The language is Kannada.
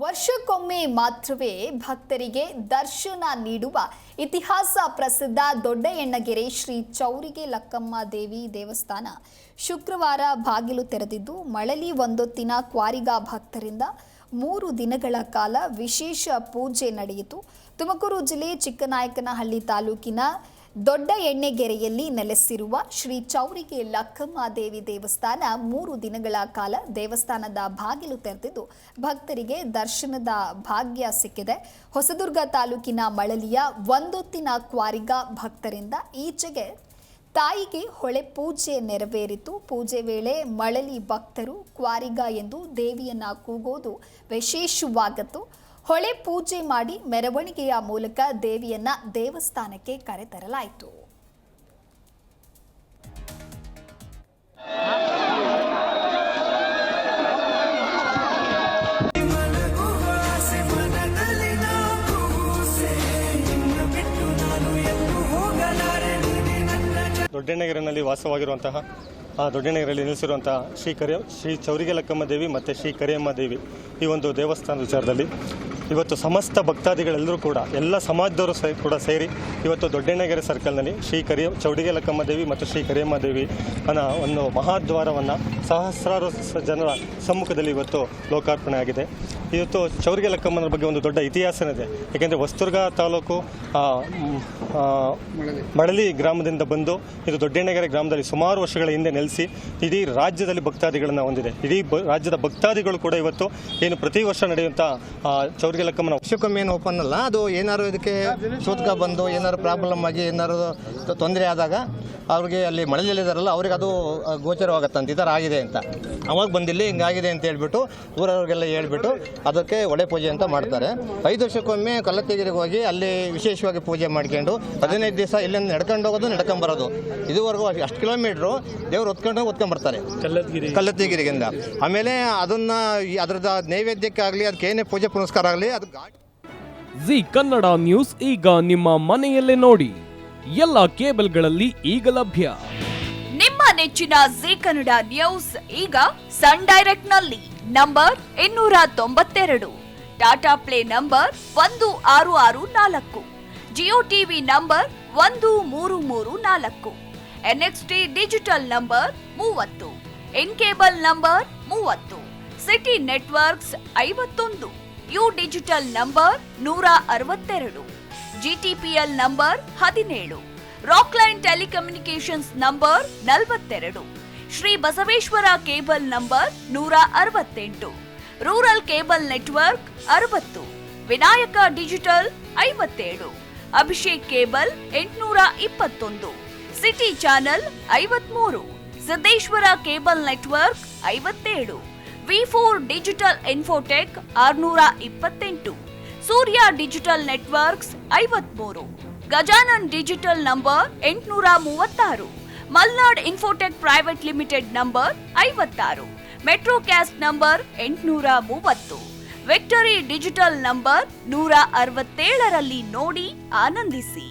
ವರ್ಷಕ್ಕೊಮ್ಮೆ ಮಾತ್ರವೇ ಭಕ್ತರಿಗೆ ದರ್ಶನ ನೀಡುವ ಇತಿಹಾಸ ಪ್ರಸಿದ್ಧ ದೊಡ್ಡಯಣ್ಣಗೆರೆ ಶ್ರೀ ಚೌರಿಗೆ ಲಕ್ಕಮ್ಮ ದೇವಿ ದೇವಸ್ಥಾನ ಶುಕ್ರವಾರ ಬಾಗಿಲು ತೆರೆದಿದ್ದು, ಮಳಲಿ ಒಂದೊತ್ತಿನ ಕ್ವಾರಿಗಾ ಭಕ್ತರಿಂದ 3 ದಿನಗಳ ಕಾಲ ವಿಶೇಷ ಪೂಜೆ ನಡೆಯಿತು. ತುಮಕೂರು ಜಿಲ್ಲೆ ಚಿಕ್ಕನಾಯಕನಹಳ್ಳಿ ತಾಲೂಕಿನ ದೊಡ್ಡಯಣ್ಣಗೆರೆಯಲ್ಲಿ ನೆಲೆಸಿರುವ ಶ್ರೀ ಚೌರಿಗೆ ಲಕ್ಕಮ್ಮ ದೇವಿ ದೇವಸ್ಥಾನ 3 ದಿನಗಳ ಕಾಲ ದೇವಸ್ಥಾನದ ಬಾಗಿಲು ತೆರೆದಿದ್ದು, ಭಕ್ತರಿಗೆ ದರ್ಶನದ ಭಾಗ್ಯ ಸಿಕ್ಕಿದೆ. ಹೊಸದುರ್ಗ ತಾಲೂಕಿನ ಮಳಲಿಯ ಒಂದೊತ್ತಿನ ಕ್ವಾರಿಗಾ ಭಕ್ತರಿಂದ ಈಚೆಗೆ ತಾಯಿಗೆ ಹೊಳೆ ಪೂಜೆ ನೆರವೇರಿತು. ಪೂಜೆ ವೇಳೆ ಮಳಲಿ ಭಕ್ತರು ಕ್ವಾರಿಗಾ ಎಂದು ದೇವಿಯನ್ನ ಕೂಗೋದು ವಿಶೇಷವಾಗಿತ್ತು. ಹೊಳೆ ಪೂಜೆ ಮಾಡಿ ಮೆರವಣಿಗೆಯ ಮೂಲಕ ದೇವಿಯನ್ನ ದೇವಸ್ಥಾನಕ್ಕೆ ಕರೆತರಲಾಯಿತು. ದೊಡ್ಡಯಣ್ಣಗೆರೆಯಲ್ಲಿ ವಾಸವಾಗಿರುವಂತಹ ದೊಡ್ಡಯಣ್ಣಗೆರೆಯಲ್ಲಿ ನೆಲೆಸಿರುವಂತಹ ಶ್ರೀ ಚೌರಿಗೆ ಲಕ್ಕಮ್ಮ ದೇವಿ ಮತ್ತು ಶ್ರೀ ಕರಿಯಮ್ಮ ದೇವಿ ಈ ಒಂದು ದೇವಸ್ಥಾನ ವಿಚಾರದಲ್ಲಿ ಇವತ್ತು ಸಮಸ್ತ ಭಕ್ತಾದಿಗಳೆಲ್ಲರೂ ಕೂಡ ಎಲ್ಲ ಸಮಾಜದವರು ಕೂಡ ಸೇರಿ ಇವತ್ತು ದೊಡ್ಡಯಣ್ಣಗೆರೆ ಸರ್ಕಲ್ನಲ್ಲಿ ಚೌರಿಗೆ ಲಕ್ಕಮ್ಮ ದೇವಿ ಮತ್ತು ಶ್ರೀ ಕರಿಯಮ್ಮ ದೇವಿ ಅನ್ನೋ ಒಂದು ಮಹಾದ್ವಾರವನ್ನು ಸಹಸ್ರಾರು ಜನರ ಸಮ್ಮುಖದಲ್ಲಿ ಇವತ್ತು ಲೋಕಾರ್ಪಣೆ ಆಗಿದೆ. ಇವತ್ತು ಚೌರಿಗೆ ಲಕ್ಕಮ್ಮನ ಬಗ್ಗೆ ಒಂದು ದೊಡ್ಡ ಇತಿಹಾಸವಿದೆ. ಏಕೆಂದರೆ ಹೊಸದುರ್ಗ ತಾಲೂಕು ಮಳಲಿ ಗ್ರಾಮದಿಂದ ಬಂದು ಇದು ದೊಡ್ಡಯಣ್ಣಗೆರೆ ಗ್ರಾಮದಲ್ಲಿ ಸುಮಾರು ವರ್ಷಗಳ ಹಿಂದೆ ನೆಲೆಸಿ ಇಡೀ ರಾಜ್ಯದಲ್ಲಿ ಭಕ್ತಾದಿಗಳನ್ನು ಹೊಂದಿದೆ. ಇಡೀ ರಾಜ್ಯದ ಭಕ್ತಾದಿಗಳು ಕೂಡ ಇವತ್ತು ಏನು ಪ್ರತಿ ವರ್ಷ ನಡೆಯುವಂಥ ಚೌರಿಗೆ ಲಕ್ಕಮ್ಮನ ವರ್ಷಕ್ಕೊಮ್ಮೆ ಏನು ಓಪನ್ ಅಲ್ಲ, ಅದು ಏನಾದ್ರು ಇದಕ್ಕೆ ಸೂತಕ ಬಂದು ಏನಾದ್ರು ಪ್ರಾಬ್ಲಮ್ ಆಗಿ ಏನಾದ್ರು ತೊಂದರೆ ಆದಾಗ ಅವ್ರಿಗೆ ಅಲ್ಲಿ ಮಳಲಿಯಲ್ಲಿದ್ದಾರಲ್ಲ ಅವ್ರಿಗೆ ಅದು ಗೋಚರವಾಗತ್ತಂತ ಈ ಥರ ಆಗಿದೆ ಅಂತ ಅವಾಗ ಬಂದಿಲ್ಲಿ ಹಿಂಗಾಗಿದೆ ಅಂತ ಹೇಳ್ಬಿಟ್ಟು ಊರವ್ರಿಗೆಲ್ಲ ಹೇಳ್ಬಿಟ್ಟು ಅದಕ್ಕೆ ಒಡೆ ಪೂಜೆ ಅಂತ ಮಾಡ್ತಾರೆ. 5 ವರ್ಷಕ್ಕೊಮ್ಮೆ ಕಲ್ಲತ್ತಿಗಿರಿಗೆ ಹೋಗಿ ಅಲ್ಲಿ ವಿಶೇಷವಾಗಿ ಪೂಜೆ ಮಾಡ್ಕೊಂಡು 15 ದಿವಸ ಇಲ್ಲಿಂದ ನಡ್ಕೊಂಡು ಹೋಗೋದು ನಡ್ಕೊಂಬರೋದು. ಇದುವರೆಗೂ ಅಷ್ಟು ಕಿಲೋಮೀಟ್ರು ದೇವ್ರು ಹೊತ್ಕೊಂಡ್ಬರ್ತಾರೆ ಕಲ್ಲತ್ತಿಗಿರಿಗಿಂದ. ಆಮೇಲೆ ಅದನ್ನ ಅದ್ರದ್ದು ನೈವೇದ್ಯಕ್ಕಾಗಲಿ ಅದಕ್ಕೆ ಏನೇ ಪೂಜೆ ಪುನಸ್ಕಾರ ಆಗಲಿ ಅದು ಜಿ ಕನ್ನಡ ನ್ಯೂಸ್ ಈಗ ನಿಮ್ಮ ಮನೆಯಲ್ಲೇ ನೋಡಿ. ಎಲ್ಲ ಕೇಬಲ್ಗಳಲ್ಲಿ ಈಗ ಲಭ್ಯ. ನಿಮ್ಮ ನೆಚ್ಚಿನ ಜಿ ಕನ್ನಡ ನ್ಯೂಸ್ ಈಗ ಸನ್ ಡೈರೆಕ್ಟ್ ನಲ್ಲಿ number 292, Tata Play number 1664, Jio TV number 1334, NXT digital number 30, in cable number 30, city networks 51, U digital number 162, GTPL number 17, Rockline telecommunications number 42, Shri Basaveshwara cable number 168, rural cable network 60, Vinayaka digital 57, Abhishek cable 821, city channel 53, Siddeshwara cable network 57, ವಿ4 digital infotech 628, Surya digital networks 53, Gajanan digital number 836, Malnad infotech private limited number 56, Metrocast number 830, victory digital number 167ರಲ್ಲಿ ನೋಡಿ ಆನಂದಿಸಿ.